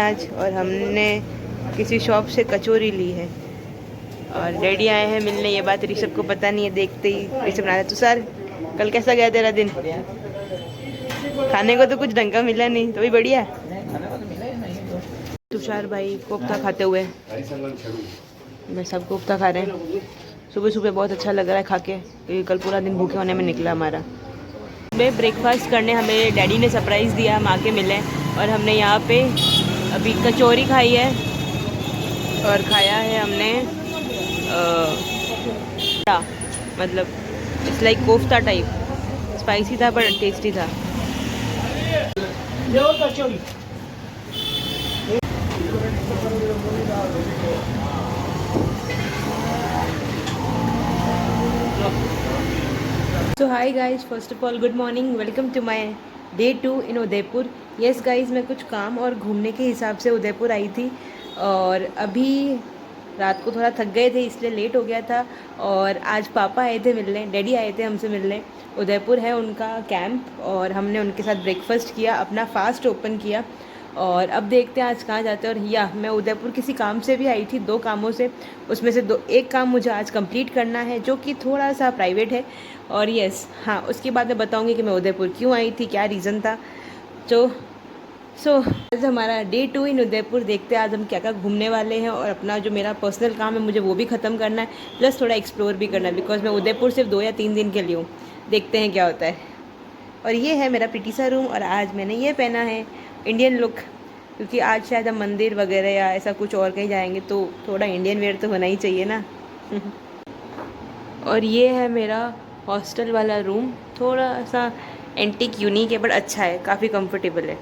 आज और हमने किसी शॉप से कचौरी ली है और डैडी आए हैं मिलने। ये बात ऋषभ को पता नहीं है, देखते ही ऋषभ बना रहा है। तुषार कल कैसा गया तेरा दिन? खाने को तो कुछ ढंग का मिला नहीं, तो भी बढ़िया। तुषार भाई कोफ्ता खाते हुए, मैं सब कोफ्ता खा रहे हैं। सुबह सुबह बहुत अच्छा लग रहा है खा के, क्योंकि कल पूरा दिन भूखे होने में निकला हमारा। सुबह ब्रेकफास्ट करने हमें डैडी ने सरप्राइज़ दिया, हम आके मिले और हमने यहाँ पे अभी कचौरी खाई है और खाया है हमने मतलब it's like kofta type, spicy था पर टेस्टी था। So hi guys, first of all good morning, welcome to my day 2 in Udaipur. Yes guys, मैं कुछ काम और घूमने के हिसाब से उदयपुर आई थी और अभी रात को थोड़ा थक गए थे इसलिए लेट हो गया था। और आज पापा आए थे मिलने, डैडी आए थे हमसे मिलने। उदयपुर है उनका कैंप और हमने उनके साथ ब्रेकफास्ट किया, अपना फास्ट ओपन किया और अब देखते हैं आज कहाँ जाते हैं। और या मैं उदयपुर किसी काम से भी आई थी, 2 कामों से, उसमें से एक काम मुझे आज कंप्लीट करना है जो कि थोड़ा सा प्राइवेट है। और यस हाँ, उसके बाद मैं बताऊंगी कि मैं उदयपुर क्यों आई थी, क्या रीज़न था। सो आज हमारा डे 2 इन उदयपुर। देखते हैं आज हम क्या क्या घूमने वाले हैं और अपना जो मेरा पर्सनल काम है मुझे वो भी ख़त्म करना है, प्लस थोड़ा एक्सप्लोर भी करना है, बिकॉज मैं उदयपुर सिर्फ 2 या 3 दिन के लिए हूँ। देखते हैं क्या होता है। और ये है मेरा प्रीटी सा रूम और आज मैंने ये पहना है इंडियन लुक, क्योंकि आज शायद हम मंदिर वगैरह या ऐसा कुछ और कहीं जाएंगे तो थोड़ा इंडियन वेयर तो होना ही चाहिए ना। और ये है मेरा हॉस्टल वाला रूम, थोड़ा सा एंटीक यूनिक है बट अच्छा है, काफ़ी कंफर्टेबल है।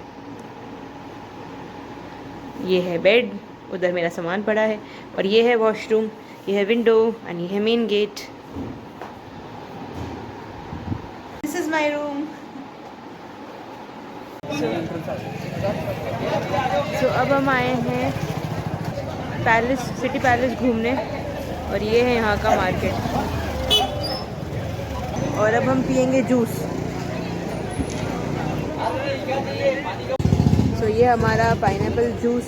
ये है बेड, उधर मेरा सामान पड़ा है और ये है वॉशरूम, ये है विंडो एंड ये है main gate. This is my room. So अब हम आए हैं पैलेस, सिटी पैलेस घूमने और ये है यहाँ का मार्केट। और अब हम पियेंगे जूस। सो ये हमारा पाइनएप्पल जूस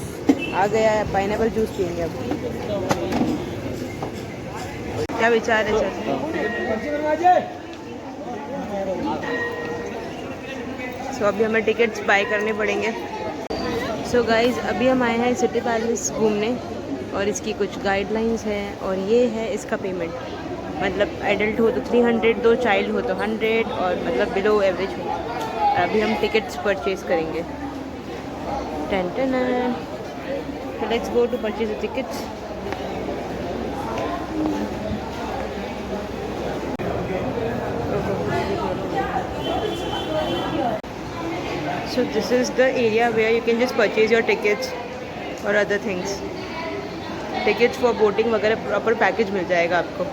आ गया है, पाइनएप्पल जूस पियेंगे अब। क्या विचार है सर? सो अभी हमें टिकट्स बाय करने पड़ेंगे। सो गाइज, अभी हम आए हैं सिटी पैलेस घूमने और इसकी कुछ गाइडलाइंस हैं और ये है इसका पेमेंट। मतलब एडल्ट हो तो 300 दो, चाइल्ड हो तो 100 और मतलब बिलो एवरेज हो। अभी हम टिकट्स परचेज करेंगे। Let's go to purchase the tickets. So this is the area where you can just purchase your tickets or other things. Tickets for boating वगैरह प्रॉपर पैकेज मिल जाएगा आपको।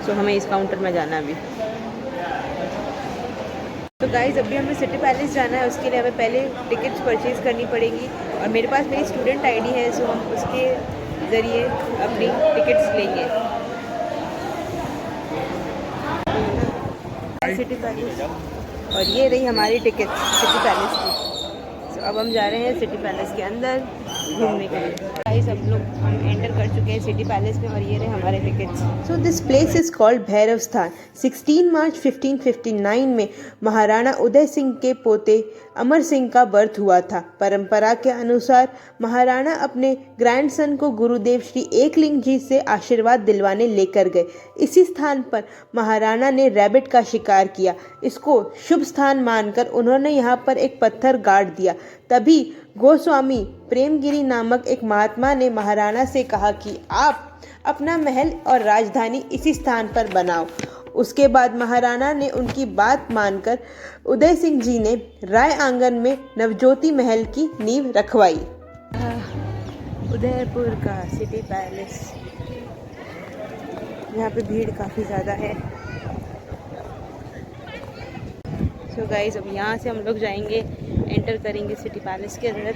सो हमें इस काउंटर में जाना है अभी। तो गाइज, अभी हमें सिटी पैलेस जाना है, उसके लिए हमें पहले टिकट्स परचेज़ करनी पड़ेगी और मेरे पास मेरी स्टूडेंट आईडी है, सो हम उसके ज़रिए अपनी टिकट्स लेंगे। सिटी पैलेस और ये रही हमारी टिकट सिटी पैलेस की। सो अब हम जा रहे हैं सिटी पैलेस के अंदर घूमने के लिए। गाइस, हम एंटर कर चुके हैं सिटी पैलेस में और ये रहे हमारे tickets. So this place is called Bhairav स्थान। 16 मार्च 1559 में महाराणा उदय सिंह के पोते अमर सिंह का बर्थ हुआ था। परंपरा के अनुसार महाराणा अपने ग्रैंडसन को गुरुदेव श्री एकलिंग जी से आशीर्वाद दिलवाने लेकर गए। इसी स्थान पर महाराणा ने रैबिट का शिकार किया। इसको शुभ स्थान मानकर उन्होंने यहाँ पर एक पत्थर गाड़ दिया। तभी गोस्वामी प्रेमगिरी नामक एक महात्मा ने महाराणा से कहा कि आप अपना महल और राजधानी इसी स्थान पर बनाओ। उसके बाद महाराणा ने उनकी बात मानकर उदय सिंह जी ने राय आंगन में नवज्योति महल की नींव रखवाई। उदयपुर का सिटी पैलेस, यहाँ पे भीड़ काफ़ी ज़्यादा है। सो गाइस, अब यहाँ से हम लोग जाएंगे, एंटर करेंगे सिटी पैलेस के अंदर।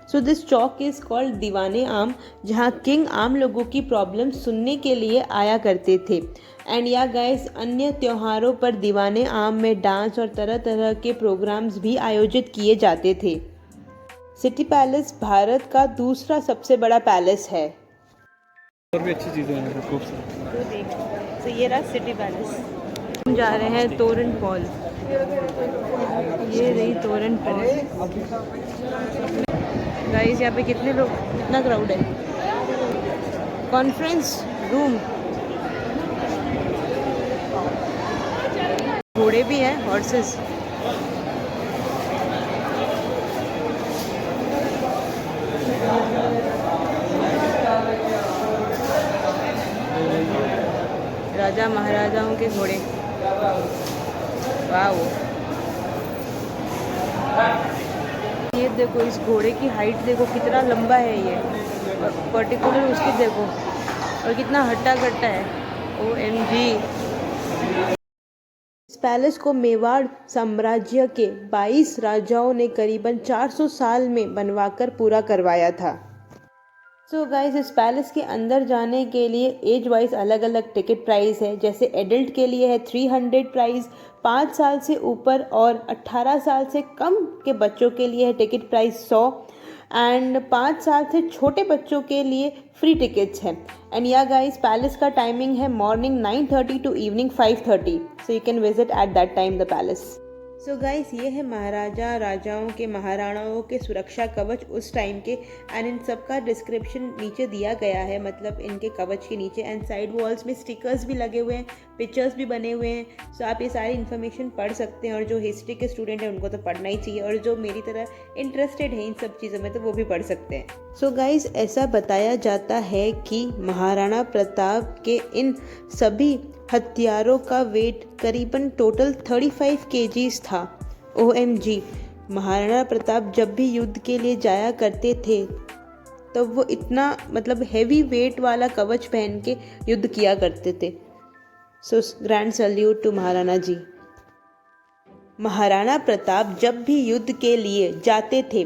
So this Chowk is called दीवाने आम, जहाँ किंग आम लोगों की प्रॉब्लम सुनने के लिए आया करते थे। एंड या गाइस, अन्य त्योहारों पर दीवाने आम में डांस और तरह तरह के प्रोग्राम्स भी आयोजित किए जाते थे। सिटी पैलेस भारत का दूसरा सबसे बड़ा पैलेस है। और भी अच्छी चीज़ें हैं खूब सारी। तो देख, तो ये रहा सिटी पैलेस। हम जा रहे हैं तोरण पॉल। ये रही तोरण पॉल। गाइस, यहाँ पे कितने लोग, कितना क्राउड है। कॉन्फ्रेंस रूम, घोड़े भी हैं, हॉर्सेस। राजा महाराजाओं के घोड़े। वाह, ये देखो, इस घोड़े की हाइट देखो कितना लंबा है ये, और पर्टिकुलर उसकी देखो, और कितना हट्टा कट्टा है। OMG। इस पैलेस को मेवाड़ साम्राज्य के 22 राजाओं ने करीबन 400 साल में बनवाकर पूरा करवाया था। सो गाइस, इस पैलेस के अंदर जाने के लिए एज वाइज अलग अलग टिकट प्राइस है। जैसे एडल्ट के लिए है 300 प्राइस, 5 साल से ऊपर और 18 साल से कम के बच्चों के लिए है टिकट प्राइस 100, एंड 5 साल से छोटे बच्चों के लिए फ्री टिकट्स हैं। एंड या गाइस, पैलेस का टाइमिंग है morning 9:30 to evening 5:30, so you can visit at that time the palace. So guys, ये है महाराजा राजाओं के, महाराणाओं के सुरक्षा कवच उस टाइम के, एंड इन सब का डिस्क्रिप्शन नीचे दिया गया है, मतलब इनके कवच के नीचे। एंड साइड वॉल्स में स्टिकर्स भी लगे हुए हैं, पिक्चर्स भी बने हुए हैं। सो आप ये सारी इन्फॉर्मेशन पढ़ सकते हैं, और जो हिस्ट्री के स्टूडेंट हैं उनको तो पढ़ना ही चाहिए, और जो मेरी तरह इंटरेस्टेड है इन सब चीज़ों में तो वो भी पढ़ सकते हैं। सो गाइस, ऐसा बताया जाता है कि महाराणा प्रताप के इन सभी हथियारों का वेट करीबन टोटल 35 kgs था। OMG। महाराणा प्रताप जब भी युद्ध के लिए जाया करते थे तो वो इतना, मतलब हेवी वेट वाला कवच पहन के युद्ध किया करते थे। So grand salute to Maharana ji. Maharana Pratap जब भी युद्ध के लिए जाते थे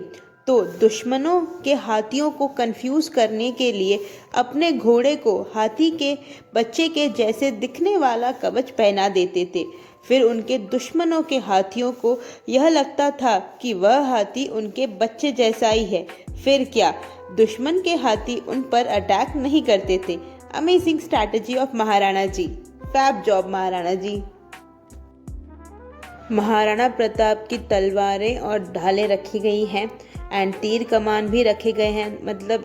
तो दुश्मनों के हाथियों को कंफ्यूज करने के लिए अपने घोड़े को हाथी के बच्चे के जैसे दिखने वाला कवच पहना देते थे। फिर उनके दुश्मनों के हाथियों को यह लगता था कि वह हाथी उनके बच्चे जैसा ही है। फिर क्या, दुश्मन के हाथी उन पर अटैक नहीं करते थे। Amazing strategy of Maharana ji. Fab job Maharana ji. Maharana Pratap की तलवारें और ढालें रखी गई हैं, एंड तीर कमान भी रखे गए हैं। मतलब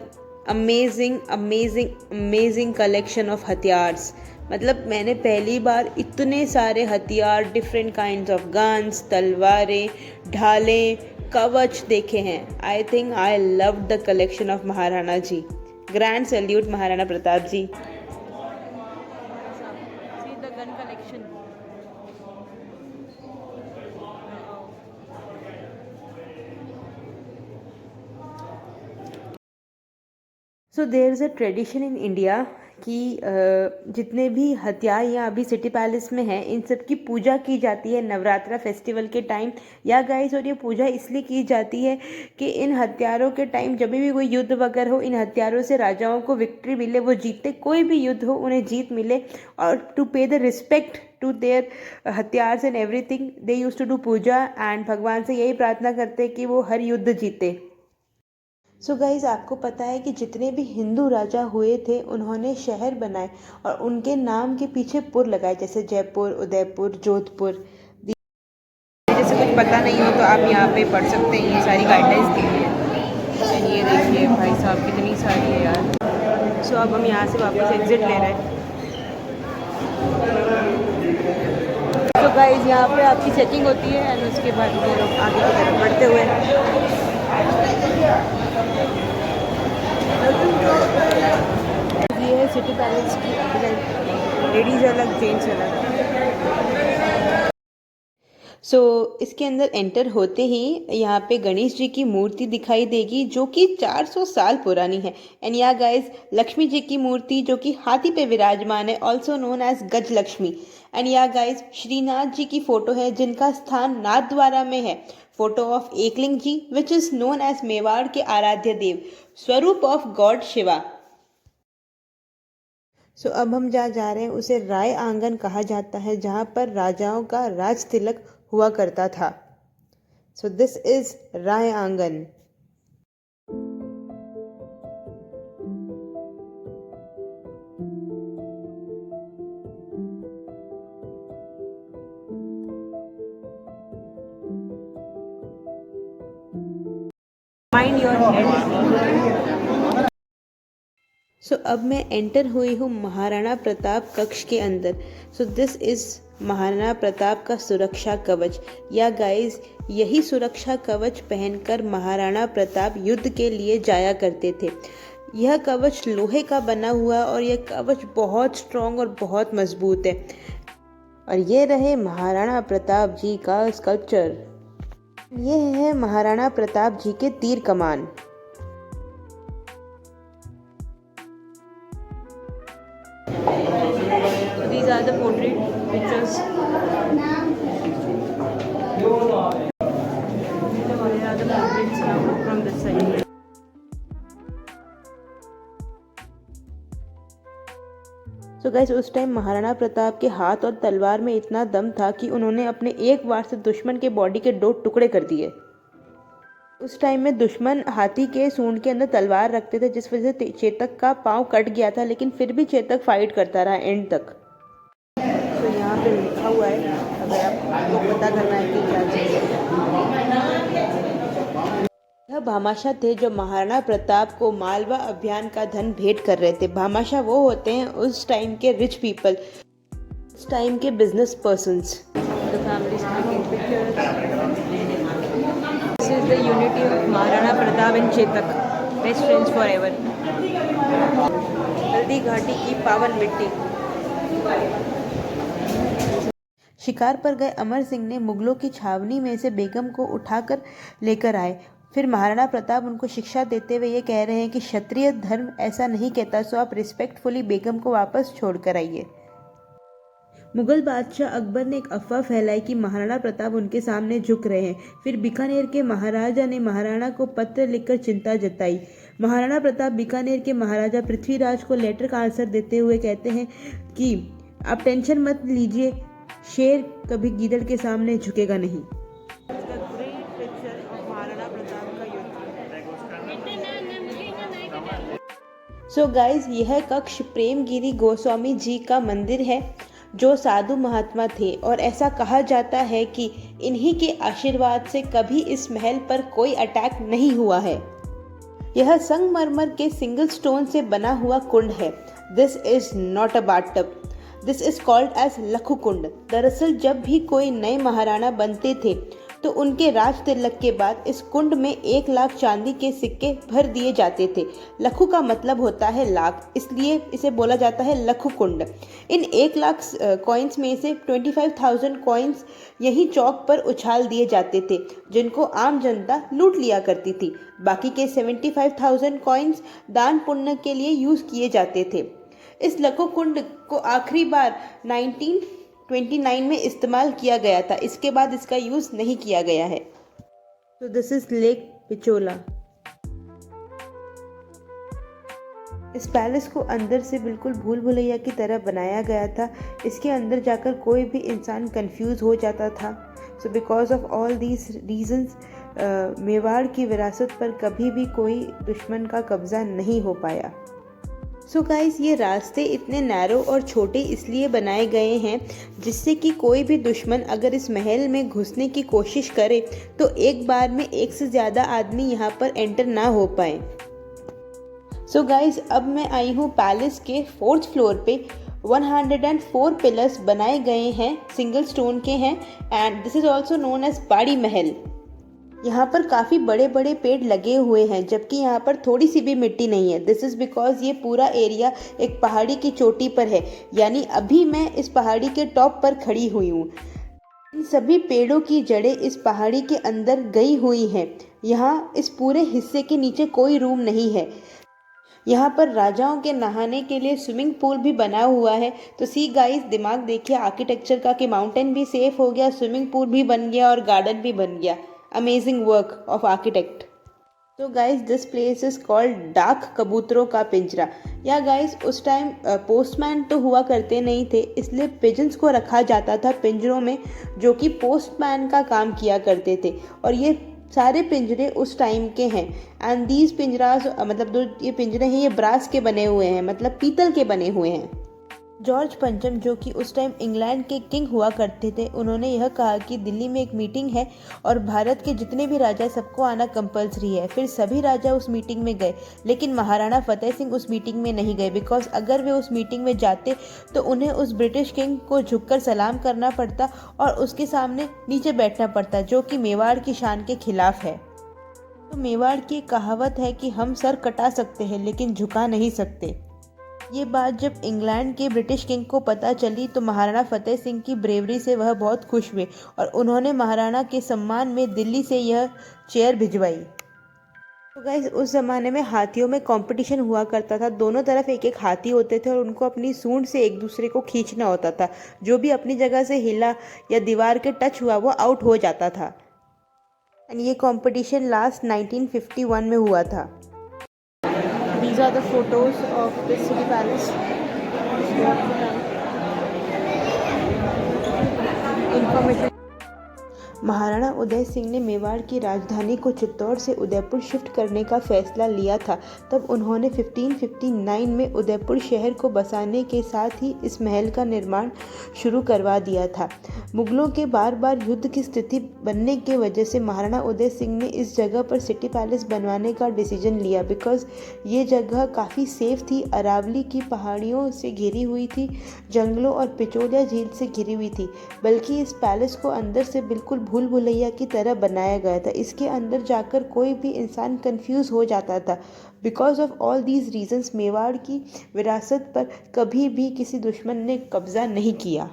amazing amazing amazing collection of हथियार्स। मतलब मैंने पहली बार इतने सारे हथियार, डिफरेंट काइंड्स ऑफ गन्स, तलवारें, ढालें, कवच देखे हैं। I think I love the collection of Maharana ji. Grand salute Maharana Pratap ji. So there is a tradition in India कि जितने भी हथियार यहाँ अभी सिटी पैलेस में हैं, इन सब की पूजा की जाती है नवरात्रा फेस्टिवल के टाइम। या गाइस, और ये पूजा इसलिए की जाती है कि इन हथियारों के टाइम जब भी कोई युद्ध वगैरह हो, इन हथियारों से राजाओं को विक्ट्री मिले, वो जीते, कोई भी युद्ध हो उन्हें जीत मिले, और to pay the respect to their हथियार्स and everything they use to do puja, and भगवान से यही प्रार्थना करते हैं कि वो हर युद्ध जीते। सो गाइज़, आपको पता है कि जितने भी हिंदू राजा हुए थे उन्होंने शहर बनाए और उनके नाम के पीछे पुर लगाए, जैसे जयपुर, उदयपुर, जोधपुर। जैसे कुछ पता नहीं हो तो आप यहाँ पे पढ़ सकते हैं, ये सारी गाइडलाइंस दी हुई है। ये देखिए भाई साहब, कितनी सारी है यार। सो अब हम यहाँ से वापस एग्जिट ले रहे हैं। तो गाइज़, यहाँ पे आपकी चेकिंग होती है, एंड उसके बाद ये लोग आगे की तरफ बढ़ते हुए। ये है सिटी पैलेस की डिज़ाइन, लेडीज़ अलग, जेंट्स अलग। इसके अंदर एंटर होते ही यहाँ पे गणेश जी की मूर्ति दिखाई देगी जो कि 400 साल पुरानी है। And yeah guys, Lakshmi ji की मूर्ति जो कि हाथी पे विराजमान है, also known as Gaj Lakshmi. And yeah guys, Shrinath ji की फोटो है जिनका स्थान नाथद्वारा में है। Photo of Ekling ji which is known as Mewar के आराध्य देव, स्वरूप ऑफ गॉड शिवा। अब हम जहाँ जा रहे हैं उसे राय आंगन कहा जाता है, जहाँ पर राजाओं का राज तिलक हुआ करता था। दिस इज राय आंगन। Mind your head. अब मैं एंटर हुई हूँ महाराणा प्रताप कक्ष के अंदर। दिस इज महाराणा प्रताप का सुरक्षा कवच। या गाइस, यही सुरक्षा कवच पहनकर महाराणा प्रताप युद्ध के लिए जाया करते थे। यह कवच लोहे का बना हुआ और यह कवच बहुत स्ट्रॉन्ग और बहुत मजबूत है। और ये रहे महाराणा प्रताप जी का स्कल्पचर। ये है महाराणा प्रताप जी के तीर कमान। These are the portrait pictures. Here are the portraits now from this side. Guys, उस टाइम महाराणा प्रताप के हाथ और तलवार में इतना दम था कि उन्होंने अपने एक वार से दुश्मन के बॉडी के 2 टुकड़े कर दिए। उस टाइम में दुश्मन हाथी के सूंड के अंदर तलवार रखते थे, जिस वजह से चेतक का पाँव कट गया था, लेकिन फिर भी चेतक फाइट करता रहा एंड तक। यहाँ पे लिखा हुआ है, अगर आपको पता करना है कि क्या चाहिए। यह भामाशाह थे जो महाराणा प्रताप को मालवा अभियान का धन भेंट कर रहे थे। भामाशाह वो होते हैं उस टाइम के रिच पीपल, उस टाइम के business persons. This is the unity of Maharana Pratap and Chetak, best friends forever. Haldi Ghati की पावन मिट्टी। शिकार पर गए अमर सिंह ने मुगलों की छावनी में से बेगम को उठाकर लेकर आए। फिर महाराणा प्रताप उनको शिक्षा देते हुए ये कह रहे हैं कि क्षत्रिय धर्म ऐसा नहीं कहता, सो आप रिस्पेक्टफुली बेगम को वापस छोड़कर आइए। मुगल बादशाह अकबर ने एक अफवाह फैलाई कि महाराणा प्रताप उनके सामने झुक रहे हैं। फिर बीकानेर के महाराजा ने महाराणा को पत्र लिखकर चिंता जताई। महाराणा प्रताप बीकानेर के महाराजा पृथ्वीराज को लेटर का आंसर देते हुए कहते हैं कि आप टेंशन मत लीजिए, शेर कभी गीदड़ के सामने झुकेगा नहीं। गाइज, यह कक्ष प्रेमगिरी गोस्वामी जी का मंदिर है जो साधु महात्मा थे, और ऐसा कहा जाता है कि इन्हीं के आशीर्वाद से कभी इस महल पर कोई अटैक नहीं हुआ है। यह संगमरमर के सिंगल स्टोन से बना हुआ कुंड है। This is not a bathtub, this is called as Lakhu Kund. दरअसल जब भी कोई नए महाराणा बनते थे तो उनके राज तिलक के बाद इस कुंड में 1 लाख चांदी के सिक्के भर दिए जाते थे। लखु का मतलब होता है लाख, इसलिए इसे बोला जाता है लखु कुंड। इन 1 लाख कॉइन्स में से 25,000 कॉइन्स यहीं चौक पर उछाल दिए जाते थे, जिनको आम जनता लूट लिया करती थी। बाकी के 75,000 कॉइन्स दान पुण्य के लिए यूज किए जाते थे। इस लखु कुंड को आखिरी बार 1929 में इस्तेमाल किया गया था, इसके बाद इसका यूज नहीं किया गया है। This is lake Pichola. इस पैलेस को अंदर से बिल्कुल भूल भुलैया की तरह बनाया गया था। इसके अंदर जाकर कोई भी इंसान कंफ्यूज हो जाता था। So because of all these reasons Mewar की विरासत पर कभी भी कोई दुश्मन का कब्जा नहीं हो पाया। गाइस, ये रास्ते इतने नैरो और छोटे इसलिए बनाए गए हैं जिससे कि कोई भी दुश्मन अगर इस महल में घुसने की कोशिश करे तो एक बार में 1 से ज़्यादा आदमी यहाँ पर एंटर ना हो पाए। गाइस, अब मैं आई हूँ पैलेस के 4th फ्लोर पे। 104 पिलर्स बनाए गए हैं, सिंगल स्टोन के हैं, and this is also known as Badi Mahal. यहाँ पर काफ़ी बड़े बड़े पेड़ लगे हुए हैं, जबकि यहाँ पर थोड़ी सी भी मिट्टी नहीं है। दिस इज़ बिकॉज ये पूरा एरिया एक पहाड़ी की चोटी पर है, यानी अभी मैं इस पहाड़ी के टॉप पर खड़ी हुई हूँ। इन सभी पेड़ों की जड़ें इस पहाड़ी के अंदर गई हुई हैं। यहाँ इस पूरे हिस्से के नीचे कोई रूम नहीं है। यहाँ पर राजाओं के नहाने के लिए स्विमिंग पूल भी बना हुआ है। तो सी गाइस, दिमाग देखिए आर्किटेक्चर का कि माउंटेन भी सेफ हो गया, स्विमिंग पूल भी बन गया और गार्डन भी बन गया। Amazing work of architect. तो guys, this place is called डाक कबूतरों का पिंजरा। या गाइस, उस टाइम पोस्टमैन तो हुआ करते नहीं थे, इसलिए पिजन्स को रखा जाता था पिंजरों में, जो कि पोस्टमैन का काम किया करते थे। और ये सारे पिंजरे उस टाइम के हैं। एंड दीज पिंजरास, मतलब जो ये पिंजरे हैं ये ब्रास के बने हुए हैं, मतलब पीतल के बने हुए हैं। जॉर्ज पंचम, जो कि उस टाइम इंग्लैंड के किंग हुआ करते थे, उन्होंने यह कहा कि दिल्ली में एक मीटिंग है और भारत के जितने भी राजा, सबको आना कंपलसरी है। फिर सभी राजा उस मीटिंग में गए, लेकिन महाराणा फतेह सिंह उस मीटिंग में नहीं गए, बिकॉज अगर वे उस मीटिंग में जाते तो उन्हें उस ब्रिटिश किंग को झुककर सलाम करना पड़ता और उसके सामने नीचे बैठना पड़ता, जो कि मेवाड़ की शान के खिलाफ है। तो मेवाड़ की कहावत है कि हम सर कटा सकते हैं लेकिन झुका नहीं सकते। ये बात जब इंग्लैंड के ब्रिटिश किंग को पता चली तो महाराणा फतेह सिंह की ब्रेवरी से वह बहुत खुश हुए और उन्होंने महाराणा के सम्मान में दिल्ली से यह चेयर भिजवाई। तो गाइस, उस ज़माने में हाथियों में कंपटीशन हुआ करता था। दोनों तरफ एक एक हाथी होते थे और उनको अपनी सूंड से एक दूसरे को खींचना होता था। जो भी अपनी जगह से हिला या दीवार के टच हुआ वो आउट हो जाता था। एंड ये कंपटीशन लास्ट 1951 में हुआ था। These are the photos of the city palace. Information. Maharana Uday Singh ने मेवाड़ की राजधानी को चित्तौड़ से उदयपुर शिफ्ट करने का फैसला लिया था। तब उन्होंने 1559 में उदयपुर शहर को बसाने के साथ ही इस महल का निर्माण शुरू करवा दिया था। मुगलों के बार बार युद्ध की स्थिति बनने की वजह से महाराणा उदय सिंह ने इस जगह पर सिटी पैलेस बनवाने का डिसीजन लिया, बिकॉज ये जगह काफ़ी सेफ थी, अरावली की पहाड़ियों से घिरी हुई थी, जंगलों और पिचोलिया झील से घिरी हुई थी। बल्कि इस पैलेस को अंदर से बिल्कुल भूल भुलैया की तरह बनाया गया था। इसके अंदर जाकर कोई भी इंसान कंफ्यूज हो जाता था। Because of all these reasons Mewar की विरासत पर कभी भी किसी दुश्मन ने कब्जा नहीं किया।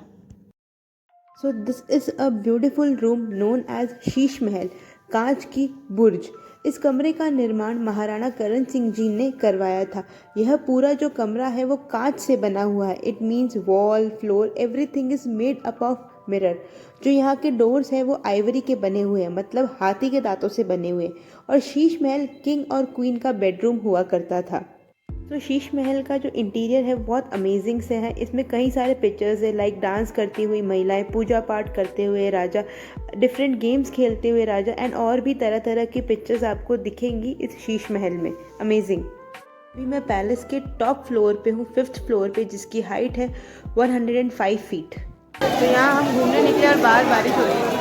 So this is a beautiful room known as Sheesh Mahal, कांच की बुर्ज। इस कमरे का निर्माण महाराणा करण सिंह जी ने करवाया था। यह पूरा जो कमरा है वो कांच से बना हुआ है। It means wall, floor, everything is made up of mirror. जो यहाँ के डोर्स हैं वो आइवरी के बने हुए हैं, मतलब हाथी के दांतों से बने हुए। और शीश महल किंग और क्वीन का बेडरूम हुआ करता था। तो शीश महल का जो इंटीरियर है बहुत अमेजिंग से है। इसमें कई सारे पिक्चर्स है, लाइक डांस करती हुई महिलाएं, पूजा पाठ करते हुए राजा, डिफरेंट गेम्स खेलते हुए राजा, एंड और भी तरह तरह की पिक्चर्स आपको दिखेंगी इस शीश महल में। अमेजिंग। अभी मैं पैलेस के टॉप फ्लोर पे हूँ, 5th फ्लोर पे, जिसकी हाइट है 105 फीट। तो यहाँ हम घूमने निकले और बाहर बारिश हो रही है।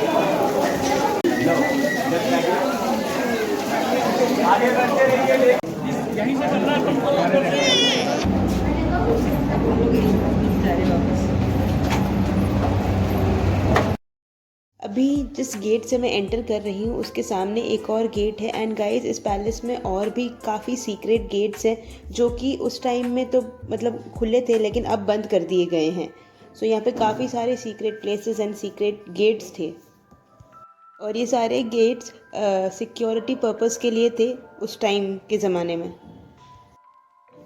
अभी जिस गेट से मैं एंटर कर रही हूँ उसके सामने एक और गेट है। एंड गाइस, इस पैलेस में और भी काफ़ी सीक्रेट गेट्स हैं जो कि उस टाइम में तो मतलब खुले थे लेकिन अब बंद कर दिए गए हैं। सो यहाँ पे काफ़ी सारे secret places and secret gates थे और ये सारे गेट्स सिक्योरिटी पर्पस के लिए थे उस टाइम के ज़माने में।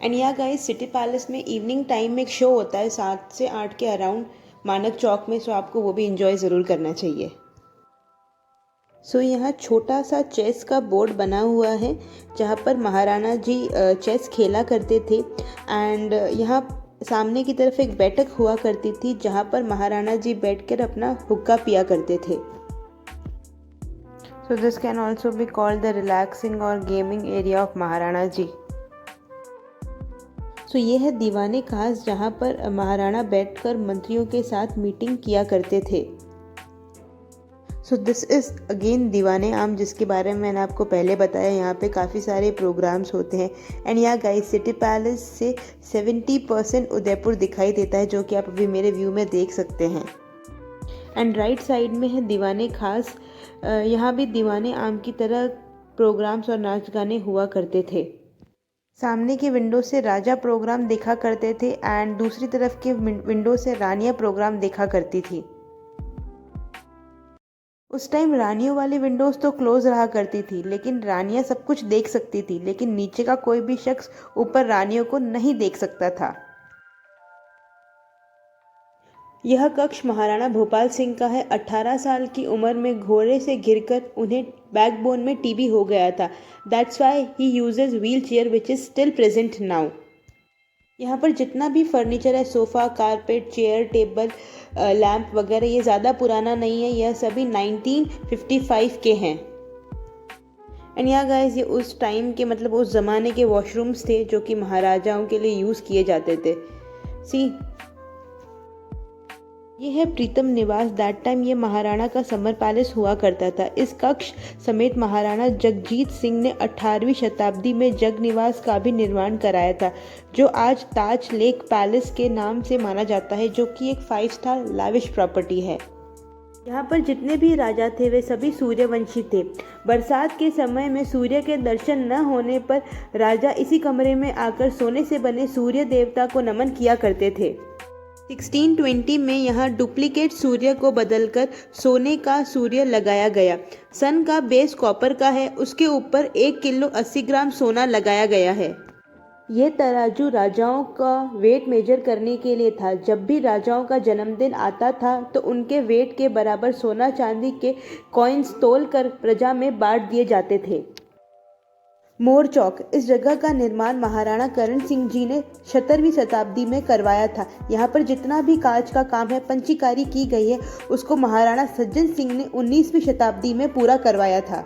एंड यहाँ गाइस, सिटी पैलेस में इवनिंग टाइम में एक शो होता है 7 से 8 के अराउंड मानक चौक में। सो आपको वो भी इंजॉय ज़रूर करना चाहिए। सो यहाँ छोटा सा चेस का बोर्ड बना हुआ है जहाँ पर महाराणा जी चेस खेला करते थे। एंड यहाँ सामने की तरफ एक बैठक हुआ करती थी जहाँ पर महाराणा जी बैठकर अपना हुक्का पिया करते थे। So this can also be called the relaxing और गेमिंग एरिया ऑफ महाराणा जी। सो ये है दीवाने खास जहाँ पर महाराणा बैठकर मंत्रियों के साथ मीटिंग किया करते थे। सो दिस इज़ अगेन दीवाने आम, जिसके बारे में मैंने आपको पहले बताया। यहाँ पे काफ़ी सारे प्रोग्राम्स होते हैं। एंड यहाँ गाइस, सिटी पैलेस से 70% उदयपुर दिखाई देता है, जो कि आप अभी मेरे व्यू में देख सकते हैं। एंड राइट साइड में है दीवाने खास। यहाँ भी दीवाने आम की तरह प्रोग्राम्स और नाच गाने हुआ करते थे। सामने की विंडो से राजा प्रोग्राम देखा करते थे एंड दूसरी तरफ के विंडो से रानियाँ प्रोग्राम देखा करती थी। उस टाइम रानियों वाली विंडोज़ तो क्लोज रहा करती थी, लेकिन रानियां सब कुछ देख सकती थी, लेकिन नीचे का कोई भी शख्स ऊपर रानियों को नहीं देख सकता था। यह कक्ष महाराणा भोपाल सिंह का है। 18 साल की उम्र में घोड़े से गिरकर उन्हें बैकबोन में टीबी हो गया था। That's why he uses wheel chair which is still present now. यहाँ पर जितना भी फर्नीचर है, sofa, carpet, chair, table, lamp वगैरह, ये ज़्यादा पुराना नहीं है। यह सभी 1955 के हैं। एंड यहाँ गाइस, ये उस टाइम के मतलब उस ज़माने के वॉशरूम्स थे जो कि महाराजाओं के लिए यूज़ किए जाते थे। सी, ये है प्रीतम निवास। दैट टाइम ये महाराणा का समर पैलेस हुआ करता था। इस कक्ष समेत महाराणा जगजीत सिंह ने 18वीं शताब्दी में जग निवास का भी निर्माण कराया था, जो आज ताज लेक पैलेस के नाम से माना जाता है, जो कि एक 5 स्टार लैविश प्रॉपर्टी है। यहाँ पर जितने भी राजा थे वे सभी सूर्यवंशी थे। बरसात के समय में सूर्य के दर्शन न होने पर राजा इसी कमरे में आकर सोने से बने सूर्य देवता को नमन किया करते थे। 1620 में यहाँ डुप्लीकेट सूर्य को बदलकर सोने का सूर्य लगाया गया। सन का बेस कॉपर का है, उसके ऊपर 1 किलो 80 ग्राम सोना लगाया गया है। ये तराजू राजाओं का वेट मेजर करने के लिए था। जब भी राजाओं का जन्मदिन आता था तो उनके वेट के बराबर सोना चांदी के कॉइन्स तोल कर प्रजा में बांट दिए जाते थे। मोर चौक, इस जगह का निर्माण महाराणा करण सिंह जी ने 17वीं शताब्दी में करवाया था। यहाँ पर जितना भी कांच का काम है, पंचीकारी की गई है, उसको महाराणा सज्जन सिंह ने 19वीं शताब्दी में पूरा करवाया था।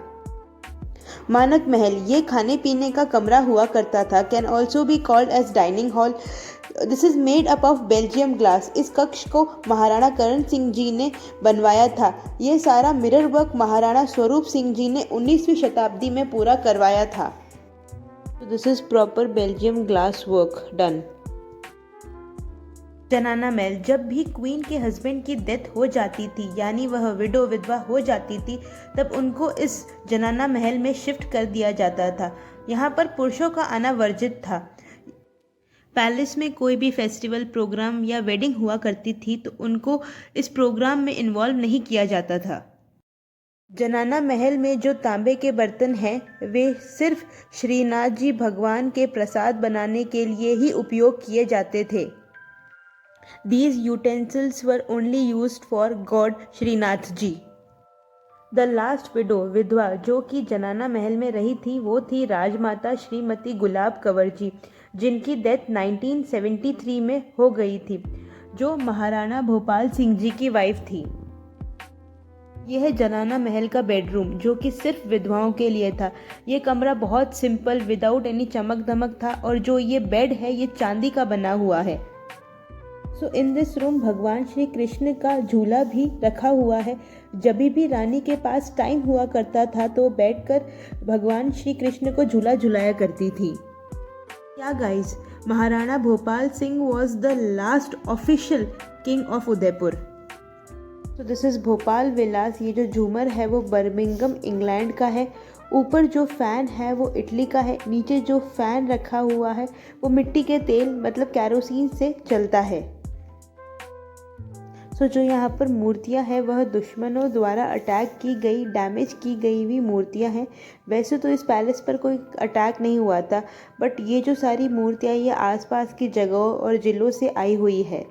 मानक महल, ये खाने पीने का कमरा हुआ करता था। Can also be called as dining hall. This is made up of Belgium glass. इस कक्ष को महाराणा करण सिंह जी ने बनवाया था। ये सारा मिरर वर्क महाराणा स्वरूप सिंह जी ने 19वीं शताब्दी में पूरा करवाया था। So this is proper Belgium glass work done. जनाना महल, जब भी क्वीन के हस्बैंड की डेथ हो जाती थी, यानी वह विधवा हो जाती थी, तब उनको इस जनाना महल में शिफ्ट कर दिया जाता था। यहाँ पर पुरुषों का आना वर्जित था। पैलेस में कोई भी फेस्टिवल, प्रोग्राम या वेडिंग हुआ करती थी तो उनको इस प्रोग्राम में इन्वॉल्व नहीं किया जाता था। जनाना महल में जो तांबे के बर्तन हैं वे सिर्फ श्रीनाथ जी भगवान के प्रसाद बनाने के लिए ही उपयोग किए जाते थे। These utensils were only used for God Shrinath ji. The last widow, विधवा जो कि जनाना महल में रही थी, वो थी राजमाता श्रीमती गुलाब कंवर जी, जिनकी डेथ 1973 में हो गई थी, जो महाराणा भोपाल सिंह जी की वाइफ थी। यह है जनाना महल का बेडरूम, जो कि सिर्फ विधवाओं के लिए था। ये कमरा बहुत सिंपल, विदाउट एनी चमक धमक था, और जो ये बेड है ये चांदी का बना हुआ है। सो इन दिस रूम भगवान श्री कृष्ण का झूला भी रखा हुआ है। जब भी रानी के पास टाइम हुआ करता था तो बैठकर भगवान श्री कृष्ण को झूला झुलाया करती थी। क्या guys, Maharana Bhopal Singh was the last official king of Udaipur. तो दिस इज़ भोपाल विलास। ये जो झूमर है वो बर्मिंघम इंग्लैंड का है। ऊपर जो फ़ैन है वो इटली का है। नीचे जो फ़ैन रखा हुआ है वो मिट्टी के तेल मतलब कैरोसिन से चलता है। सो जो यहाँ पर मूर्तियाँ हैं वह दुश्मनों द्वारा अटैक की गई, डैमेज की गई हुई मूर्तियाँ हैं। वैसे तो इस पैलेस पर कोई अटैक नहीं हुआ था, बट ये जो सारी मूर्तियाँ ये आसपास की जगहों और ज़िलों से आई हुई है।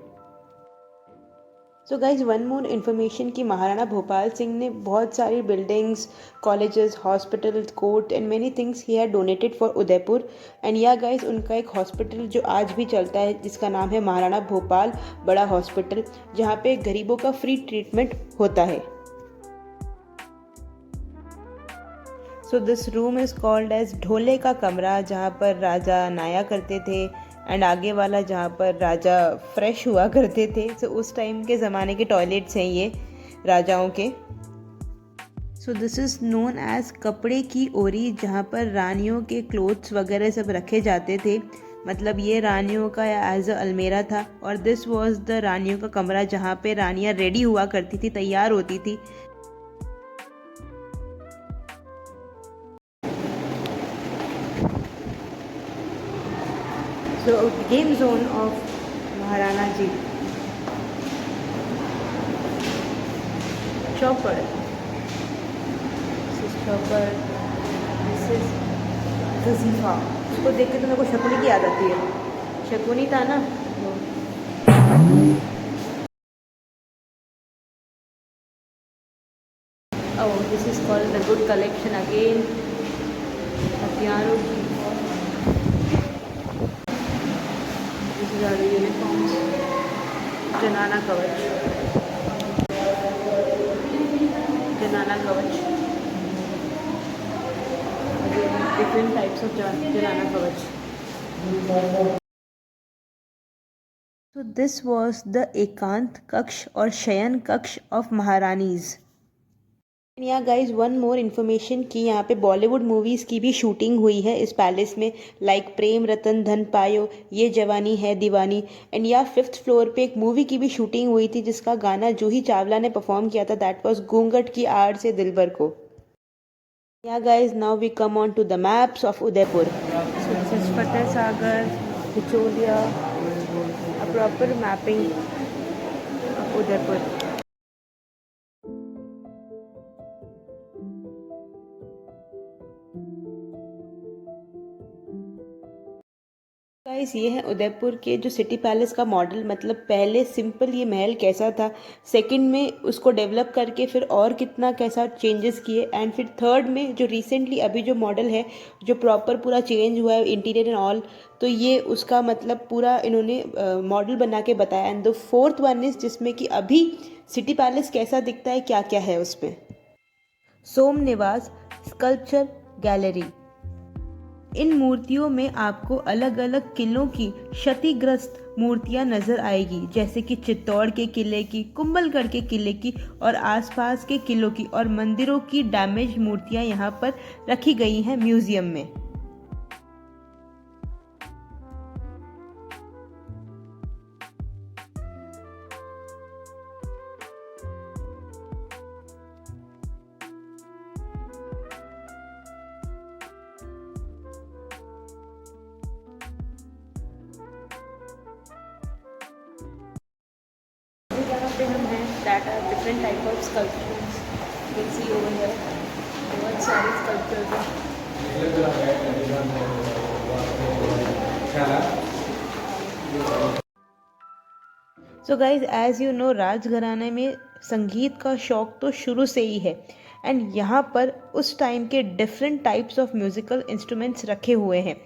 So guys, one more information कि महाराणा भोपाल सिंह ने बहुत सारी buildings, colleges, hospital, court and many things he had donated for Udaipur. And yeah guys, उनका एक हॉस्पिटल जो आज भी चलता है जिसका नाम है महाराणा भोपाल बड़ा हॉस्पिटल, जहाँ पे गरीबों का फ्री ट्रीटमेंट होता है। So this room is called as ढोले का कमरा, जहाँ पर राजा नहाया करते थे, एंड आगे वाला जहाँ पर राजा फ्रेश हुआ करते थे। सो उस टाइम के ज़माने के टॉयलेट्स हैं ये राजाओं के। So this is known as कपड़े की ओरी, जहाँ पर रानियों के क्लोथ्स वगैरह सब रखे जाते थे। मतलब ये रानियों का एज अ अलमेरा था। और दिस वाज द रानियों का कमरा, जहाँ पे रानियाँ रेडी हुआ करती थी, तैयार होती थी। So game zone of Maharana Ji. Chopper. Proper this is Ganjifa. इसको देख के तो मेरे को शकुनी की याद आती है, शकुनी था ना वो। Oh, this is called the good collection again, हथियारों की। This is our uniforms, जनाना कवच, जनाना कवच, डिफरेंट टाइप्स ऑफ जनाना कवच। So this was the एकांत कक्ष और शयन कक्ष of Maharani's. Yeah guys one more information कि यहाँ पे बॉलीवुड मूवीज़ की भी शूटिंग हुई है इस पैलेस में, लाइक प्रेम रतन धन पायो, ये जवानी है दीवानी। एंड या 5th फ्लोर पे एक मूवी की भी शूटिंग हुई थी जिसका गाना जूही चावला ने परफॉर्म किया था, दैट वाज घूंघट की आड़ से दिलबर को। या guys now we come on to the maps of Udaipur. So this is Fateh Sagar, Pichola, a proper mapping of Udaipur. Guys ये है उदयपुर के जो सिटी पैलेस का मॉडल, मतलब पहले सिंपल ये महल कैसा था, सेकंड में उसको डेवलप करके फिर और कितना कैसा चेंजेस किए, एंड फिर थर्ड में जो रिसेंटली अभी जो मॉडल है जो प्रॉपर पूरा चेंज हुआ है इंटीरियर एंड ऑल, तो ये उसका मतलब पूरा इन्होंने मॉडल बना के बताया। And the fourth one is जिसमें कि अभी सिटी पैलेस कैसा दिखता है, क्या क्या है उसमें। सोम निवास स्कल्पचर गैलरी। इन मूर्तियों में आपको अलग अलग किलों की क्षतिग्रस्त मूर्तियां नजर आएगी, जैसे कि चित्तौड़ के किले की, कुंभलगढ़ के किले की और आसपास के किलों की, और मंदिरों की डैमेज मूर्तियां यहाँ पर रखी गई हैं म्यूजियम में। पे हम हैं that are different type of sculptures, you can see over here बहुत सारे स्कल्पचर्स हैं। So guys as you know राजघराने में संगीत का शौक तो शुरू से ही है, एंड यहाँ पर उस टाइम के different types of musical instruments रखे हुए हैं,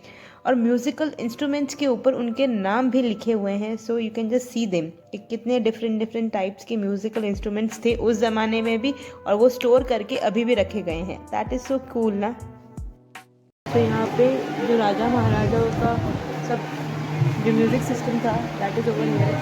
और म्यूज़िकल इंस्ट्रूमेंट्स के ऊपर उनके नाम भी लिखे हुए हैं। सो you can just see them कि कितने डिफरेंट टाइप्स के म्यूज़िकल इंस्ट्रूमेंट्स थे उस ज़माने में भी, और वो स्टोर करके अभी भी रखे गए हैं। दैट इज़ सो कूल ना। तो यहाँ पे जो राजा महाराजाओं का सब जो म्यूज़िक सिस्टम था that is over here.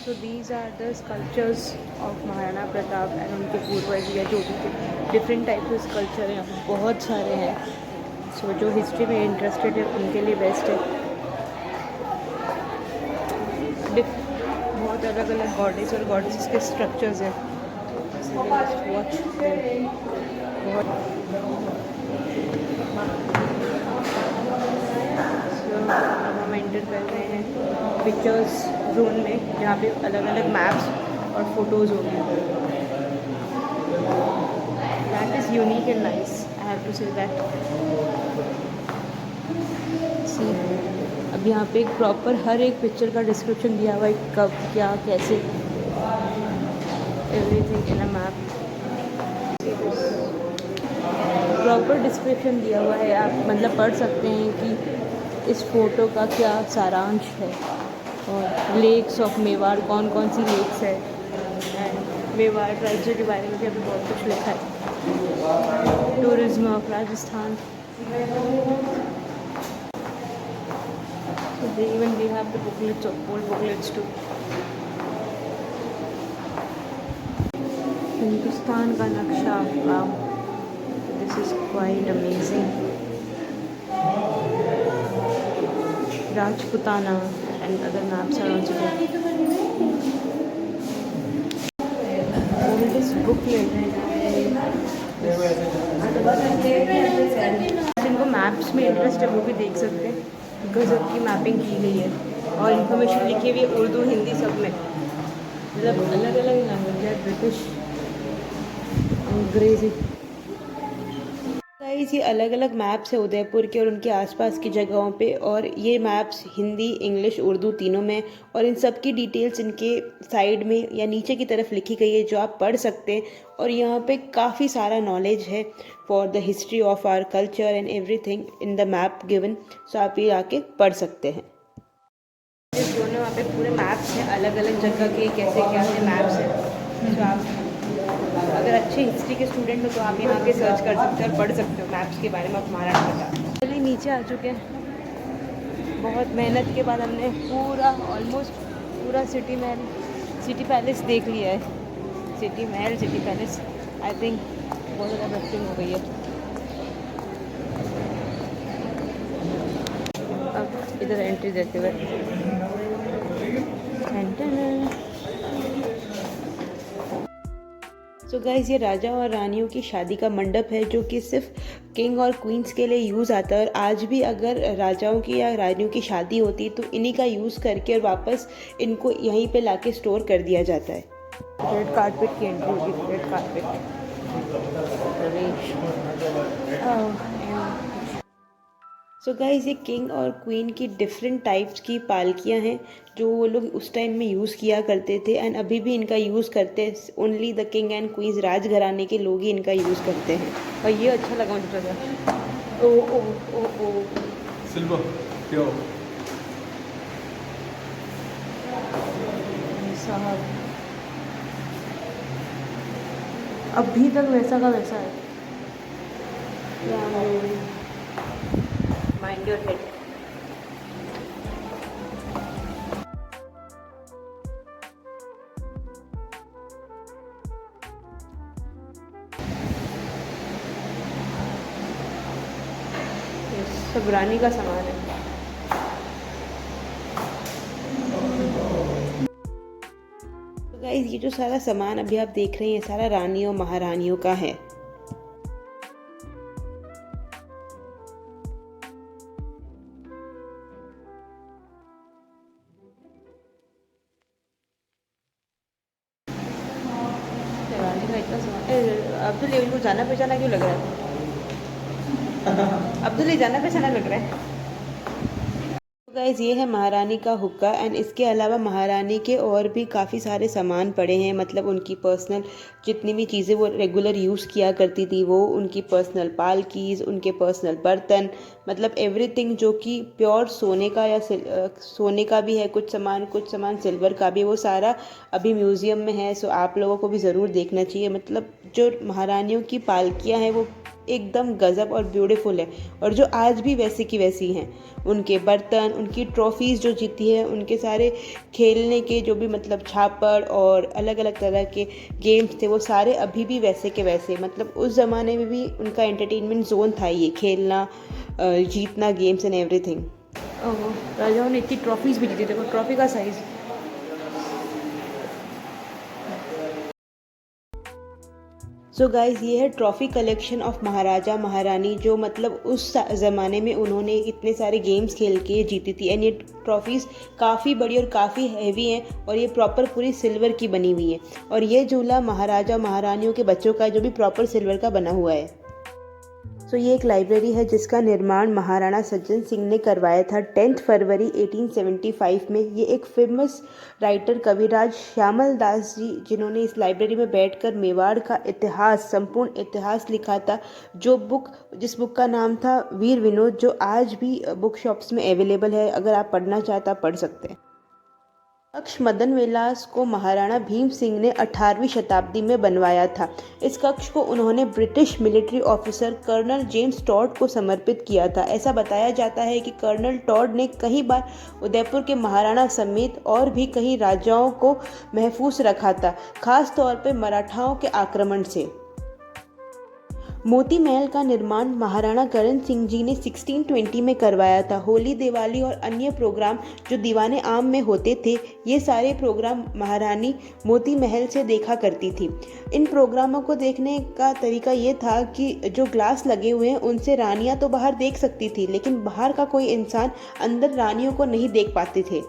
So these are the sculptures of Maharana Pratap and उनके पूर्वज या जो भी डिफरेंट टाइप के स्कल्पचर हैं, बहुत सारे हैं। सो जो हिस्ट्री में इंटरेस्टेड है उनके लिए बेस्ट है। बहुत अलग अलग गॉडेस और गॉडेसेस के स्ट्रक्चर्स हैं। वॉच बहुत अब हम एंटर कर रहे हैं पिक्चर्स जोन में, जहाँ पे अलग अलग मैप्स और फोटोज़ होंगे। That is unique and nice, I have to say that. See अब यहाँ पे एक प्रॉपर हर एक पिक्चर का डिस्क्रिप्शन दिया हुआ है, कब क्या कैसे, everything in a map. Proper description दिया हुआ है, आप मतलब पढ़ सकते हैं कि इस फ़ोटो का क्या सारांश है, और लेक्स ऑफ मेवाड़ कौन कौन सी लेक्स है, एंड मेवाड़ राज्य के बारे में भी अभी बहुत कुछ लिखा है, tourism of Rajasthan. So even we have the booklets of old booklets too. Hindustan का नक्शा, wow, this is quite amazing. Rajputana and other maps are also there. This booklet, जिनको मैप्स में इंटरेस्ट है वो भी देख सकते हैं, गजब की मैपिंग की गई है और इन्फॉर्मेशन लिखी हुई है उर्दू हिंदी सब में, मतलब अलग अलग लैंग्वेज है, ब्रिटिश, अंग्रेज़ी। गाइस ये अलग अलग मैप्स है उदयपुर के और उनके आसपास की जगहों पे, और ये मैप्स हिंदी, इंग्लिश, उर्दू तीनों में, और इन सब की डिटेल्स इनके साइड में या नीचे की तरफ लिखी गई है जो आप पढ़ सकते हैं। और यहाँ पे काफ़ी सारा नॉलेज है for the history of our culture and everything in the map given, so आप ये आके पढ़ सकते हैं। दोनों वहाँ पे पूरे मैप्स हैं अलग अलग जगह के, कैसे क्या है मैप्स हैं, तो आप अगर अच्छे हिस्ट्री के स्टूडेंट हो तो आप यहाँ के सर्च कर सकते हो और पढ़ सकते हो मैप्स के बारे में, आप महाराष्ट्र का। चलिए नीचे आ चुके हैं, बहुत मेहनत के बाद हमने पूरा ऑलमोस्ट पूरा सिटी पैलेस देख लिया है। City Mahal, city palace, I think बहुत ज़्यादा ब्रेथटेकिंग हो गई है। अब इधर एंट्री देते हुए सो गाइस, ये राजा और रानियों की शादी का मंडप है जो कि सिर्फ किंग और क्वींस के लिए यूज़ आता है, और आज भी अगर राजाओं की या रानियों की शादी होती है तो इन्हीं का यूज़ करके और वापस इनको यहीं पे लाके स्टोर कर दिया जाता है। रेड कारपेट की एंट्री होगी, रेड कारपेट प्रवेश। सो गाइस, ये किंग और क्वीन की डिफरेंट टाइप्स की पालकियाँ हैं जो वो लोग उस टाइम में यूज़ किया करते थे, एंड अभी भी इनका यूज़ करते हैं। Only the king and queen's, राजघराने के लोग ही इनका यूज़ करते हैं। और ये अच्छा लगा मुझे थोड़ा सा, ओ ओ ओ ओ सिल्वर प्योर साहब, अभी तक वैसा का वैसा है। Mind your head. सब रानी का सामान है। तो गाइस, ये जो सारा सामान अभी आप देख रहे हैं, सारा रानियों महारानियों का है। रानी का इतना सामान। अब्दुल, ये उनको जाना पहचाना क्यों लग रहा है? अब्दुल, ये जाना पहचाना लग रहा है। गाइस, ये है महारानी का हुक्का, एंड इसके अलावा महारानी के और भी काफ़ी सारे सामान पड़े हैं, मतलब उनकी पर्सनल जितनी भी चीज़ें वो रेगुलर यूज़ किया करती थी, वो उनकी पर्सनल पालकीज़, उनके पर्सनल बर्तन, मतलब एवरीथिंग जो कि प्योर सोने का या सोने का भी है कुछ सामान सिल्वर का भी, वो सारा अभी म्यूज़ियम में है। सो आप लोगों को भी ज़रूर देखना चाहिए। मतलब जो महारानियों की पालकियाँ हैं वो एकदम गज़ब और ब्यूटीफुल है, और जो आज भी वैसी की वैसी हैं। उनके बर्तन, उनकी ट्रॉफीज़ जो जीती है, उनके सारे खेलने के जो भी मतलब छापड़ और अलग अलग तरह के गेम्स थे, वो सारे अभी भी वैसे के वैसे। मतलब उस ज़माने में भी उनका एंटरटेनमेंट जोन था ये, खेलना, जीतना, गेम्स एंड एवरीथिंग। राजाओं ने इतनी ट्रॉफीज़ भी जीती, देखो ट्रॉफी का साइज़। सो गाइज़, ये है ट्रॉफ़ी कलेक्शन ऑफ महाराजा महारानी, जो मतलब उस ज़माने में उन्होंने इतने सारे गेम्स खेल के जीती थी। एंड ये ट्रॉफ़ीज़ काफ़ी बड़ी और काफ़ी हैवी हैं, और ये प्रॉपर पूरी सिल्वर की बनी हुई है। और ये झूला महाराजा महारानियों के बच्चों का है जो भी प्रॉपर सिल्वर का बना हुआ है। सो ये एक लाइब्रेरी है जिसका निर्माण महाराणा सज्जन सिंह ने करवाया था 10 फरवरी 1875 में। ये एक फेमस राइटर कविराज श्यामल दास जी, जिन्होंने इस लाइब्रेरी में बैठकर मेवाड़ का इतिहास, संपूर्ण इतिहास लिखा था। जिस बुक का नाम था वीर विनोद, जो आज भी बुक शॉप्स में अवेलेबल है। अगर आप पढ़ना चाहते आप पढ़ सकते हैं। कक्ष मदन विलास को महाराणा भीम सिंह ने 18वीं शताब्दी में बनवाया था। इस कक्ष को उन्होंने British military officer colonel James Tod को समर्पित किया था। ऐसा बताया जाता है कि कर्नल टॉड ने कई बार उदयपुर के महाराणा समेत और भी कई राजाओं को महफूज रखा था, खास तौर पर मराठाओं के आक्रमण से। मोती महल का निर्माण महाराणा करण सिंह जी ने 1620 में करवाया था। होली, दिवाली और अन्य प्रोग्राम जो दीवाने आम में होते थे, ये सारे प्रोग्राम महारानी मोती महल से देखा करती थी। इन प्रोग्रामों को देखने का तरीका ये था कि जो ग्लास लगे हुए हैं उनसे रानियां तो बाहर देख सकती थी, लेकिन बाहर का कोई इंसान अंदर रानियों को नहीं देख पाते थे।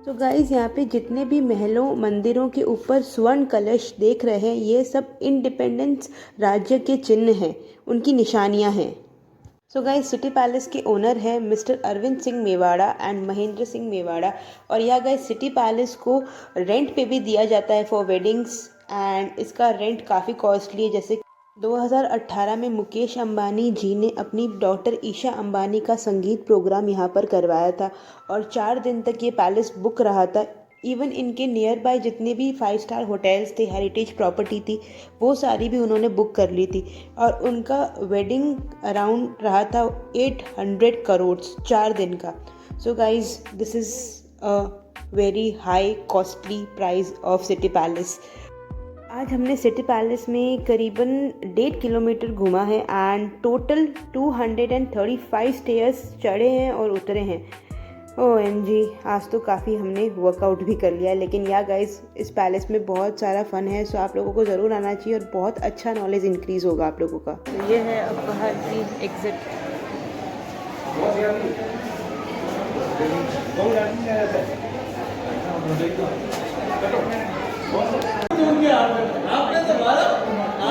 तो गाइज़, यहाँ पे जितने भी महलों मंदिरों के ऊपर स्वर्ण कलश देख रहे हैं, ये सब इंडिपेंडेंस राज्य के चिन्ह हैं, उनकी निशानियाँ हैं। सो गाइज, सिटी पैलेस के ओनर है मिस्टर अरविंद सिंह मेवाड़ा एंड महेंद्र सिंह मेवाड़ा। और यह गाइज सिटी पैलेस को रेंट पे भी दिया जाता है फॉर वेडिंग्स, एंड इसका रेंट काफ़ी कॉस्टली है। जैसे 2018 में मुकेश अंबानी जी ने अपनी डॉटर ईशा अंबानी का संगीत प्रोग्राम यहाँ पर करवाया था और 4 दिन तक ये पैलेस बुक रहा था। इवन इनके नियर बाय जितने भी 5 स्टार होटल्स थे, हेरिटेज प्रॉपर्टी थी, वो सारी भी उन्होंने बुक कर ली थी। और उनका वेडिंग अराउंड रहा था 800 करोड़ 4 दिन का। So guys, this is a very high costly price of city palace. आज हमने सिटी पैलेस में करीबन 1.5 किलोमीटर घूमा है एंड टोटल 235 स्टेयर्स चढ़े हैं और उतरे हैं। OMG, आज तो काफ़ी हमने वर्कआउट भी कर लिया है। लेकिन या गाइस, इस पैलेस में बहुत सारा फ़न है, सो आप लोगों को ज़रूर आना चाहिए और बहुत अच्छा नॉलेज इंक्रीज़ होगा आप लोगों का। तो ये है अब बाहर की एग्ज़िट।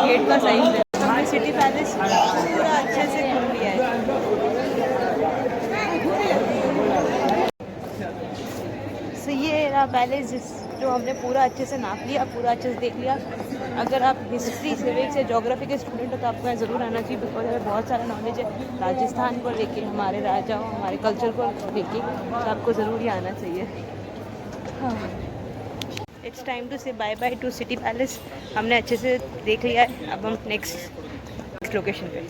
गेट का साइज है। हमने सिटी पैलेस पूरा अच्छे से घूम लिया है। सो ये रहा पैलेस जो हमने पूरा अच्छे से नाप लिया, पूरा अच्छे से देख लिया। अगर आप हिस्ट्री, सिविक्स या ज्योग्राफी के स्टूडेंट हो तो आपको यहाँ ज़रूर आना चाहिए, बिकॉज हमें बहुत सारा नॉलेज है राजस्थान को लेके, हमारे राजाओं, हमारे कल्चर को लेके, तो आपको ज़रूर ही आना चाहिए। It's time to say bye bye to city palace. हमने अच्छे से देख लिया है, अब हम नेक्स्ट लोकेशन पे।